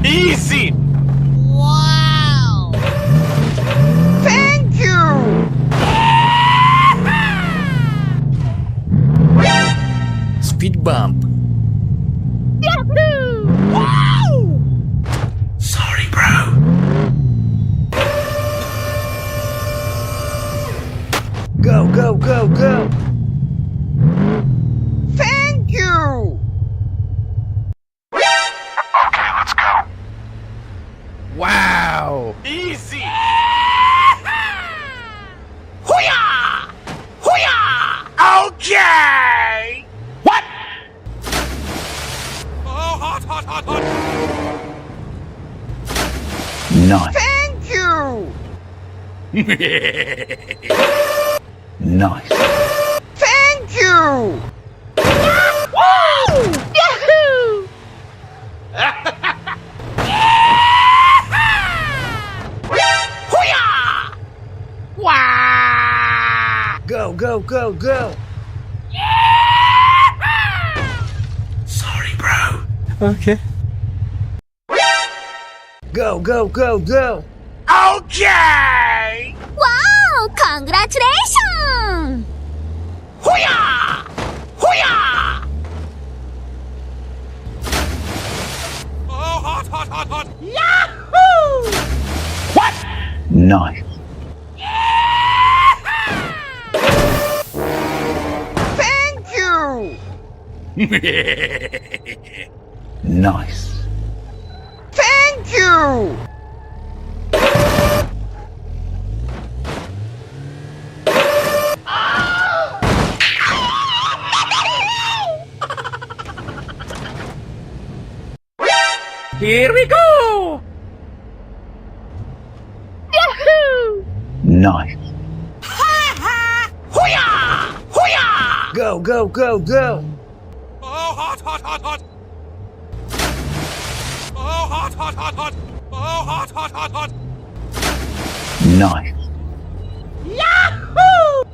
Easy! Wow! Thank you! Speed bump. Yahoo! Wow! Sorry, bro. Go, go, go, go! Thank you! Okay, let's go. Wow. Easy! Hoo-yah! Hoo-yah! Okay! What? Oh, hot, hot, hot, hot! Nice. Thank you! Nice. Thank you! Woo! Yahoo! Hoo-yah! Wow! Go, go, go, go! Sorry, bro. Okay. Go, go, go, go! Okay! Wow! Congratulations! Hoo-yah! Hoo-yah! Oh, hot, hot, hot, hot! Yahoo! What? Nice. Thank you! Nice. Thank you! Here we go! Yahoo! Nice. Hoo-yah! Hoo-yah! Go, go, go, go! Oh, hot, hot, hot, hot! Oh, hot, hot, hot, hot! Oh, hot, hot, hot, hot! Nice. Yahoo!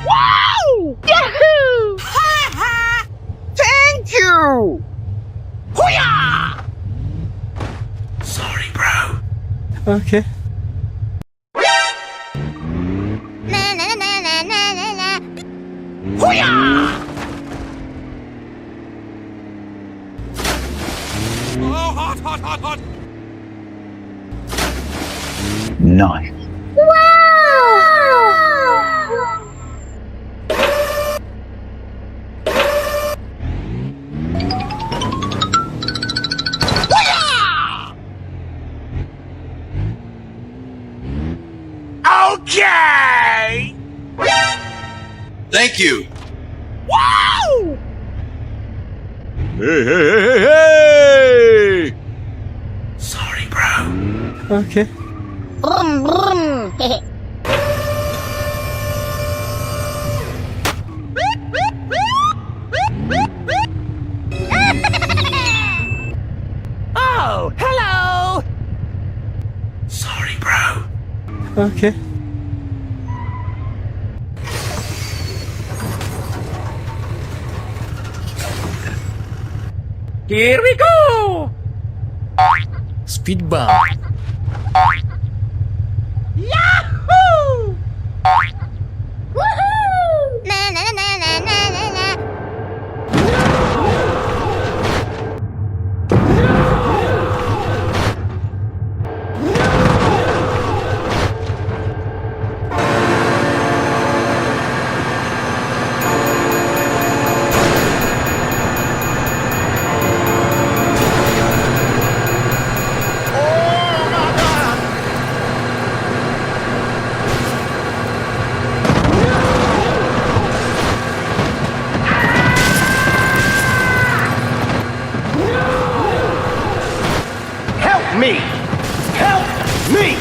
Wow! Yahoo! Thank you! Hoo-yah! Sorry, bro. Okay. Na na na na na na na. Hoo-yah! Oh, hot, hot, hot, hot! Nice. Wow! Okay! Thank you. Wow! Hey, hey, hey, hey, hey! Sorry, bro. Okay. Brum brum. Oh, hello! Sorry, bro. Okay. Here we go! Speed bump. Yahoo! Woohoo! Na na na na na na na. Help me! Help me!